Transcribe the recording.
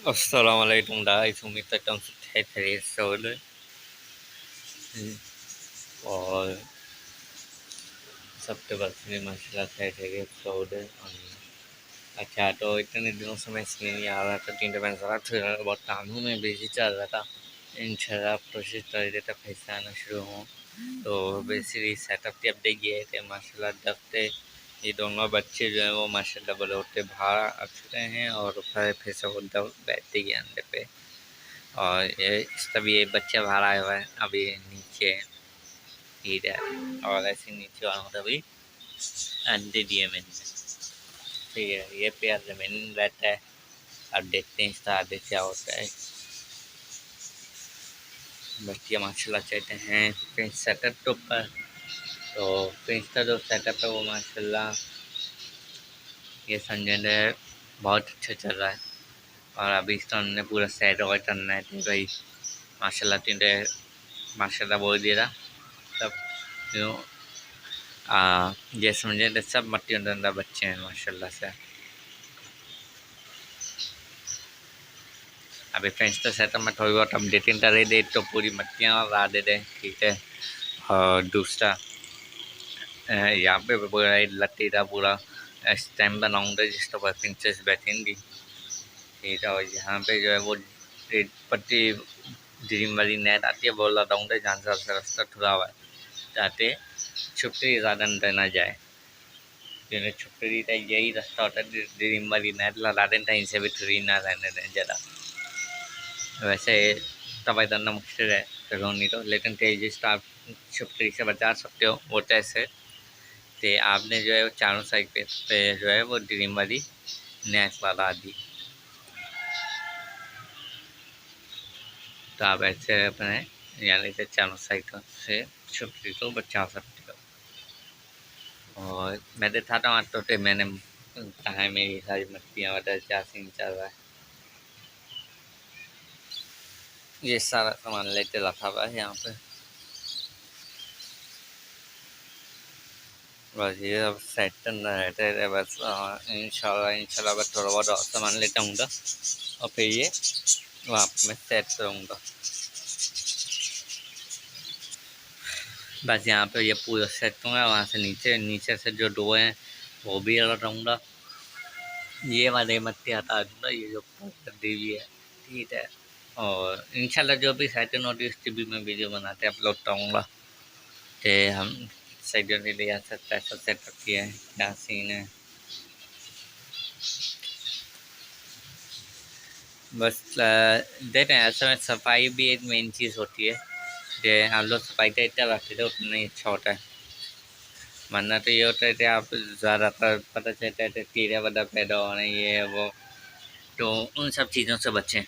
Assalamualaikum guys, उम्मीद करता हूँ सब खैरियत से होंगे। और सबके बस में माशाल्लाह खैरियत से होंगे। अच्छा, तो इतने दिनों से मैं इसलिए नहीं आ रहा था क्योंकि मैं ज़रा थोड़ा बहुत कामों में बिजी चल रहा था। इंशाल्लाह कोशिश कर रहे थे फिर से आना शुरू हो। तो बेसिकली सेटअप की अपडेट ये है कि माशाल्लाह दफ्ते ये दोनों बच्चे जो हैं वो माशाल्लाह बड़े होते बाहर आ चुके हैं और फिर से वो बैठते ही अंडे पे। और ये इसका भी एक बच्चा बाहर आया हुआ है अभी नीचे, ठीक है। और ऐसे नीचे वालों का भी अंडे दिए मैंने, ठीक है। ये पेयर जमीन रहता है। अब देखते हैं इसका आगे क्या होता है। बच्चे माशाल्लाह चाहते हैं फिंच सेटअप के ऊपर। तो फिंच का जो सेटअप है वो माशाल्लाह ये संजय बहुत अच्छा चल रहा है। और अभी इसका हमने पूरा सेट और करना है तो भाई माशाल्लाह तीनटे माशाल्लाह बोल दिया था सब क्यों ये समझे तो सब मट्टी अंदर बच्चे हैं माशाल्लाह से। अभी फ्रेंड्स तो सेटअप में थोड़ी बहुत अपडेटिंग कर दे तो पूरी मट्टियाँ ला दे दें, ठीक है। और दूसरा यहाँ पे पूरा लट्टी का पूरा स्टैम्प बनाऊंगा जिसके ऊपर फिंचेस बैठेंगी, ठीक है। और यहाँ पे जो है वो पट्टी ड्रीम वाली नेट आती है वो लगाऊंगा जहाँ से रास्ता खुला हुआ है ताकि छुट्टी ज़्यादा अंदर ना जाए। जिन्हें छुट्टी का यही रास्ता होता है ड्रीम वाली नेट लगा दें कहीं से भी थ्री ना रहने दें ज़्यादा। वैसे दवाई करना मुश्किल है चलो नहीं तो, लेकिन तेजी से आप छुट्टी से बचा सकते हो। वो कैसे तो आपने जो है वो चारों साइड पे जो है वो ड्रीम वाली नेट लगा दी, तो आप ऐसे अपने यानी कि चारों साइड से छुट्टी को बचा सकते हो। और मैं देखा था आज तो मैंने कहा है मेरी सारी मछलियाँ वाला क्या सीन चल रहा है। ये सारा सामान लेके रखा हुआ है यहाँ पे, बस ये अब सेट करना रहता है बस। इंशाल्लाह बस थोड़ा बहुत और सामान लेता हूँ और फिर ये वहाँ पे मैं सेट करूँगा। बस यहाँ पे ये पूरा सेट करूँगा, वहाँ से नीचे नीचे से जो डो हैं वो भी लगाऊँगा। ये वाले मट्टी हटा दूँगा, ये जो दी हुई है, ठीक है। और इंशाल्लाह जो भी सेट नोटिस टी वी में वीडियो बनाते अपलोड करूँगा कि हम सेट नहीं लिया सकता है सब सेटअप किया है क्या सीन है। बस देख रहे हैं ऐसे में सफाई भी एक मेन चीज़ होती है कि हम लोग सफाई का इतना रखते थे उतना ही अच्छा होता है। वरना तो ये होता है कि आप ज़्यादातर पता चलता है कि कीड़े वगैरह पैदा हो रहे हैं ये वो, तो उन सब चीज़ों से बचें।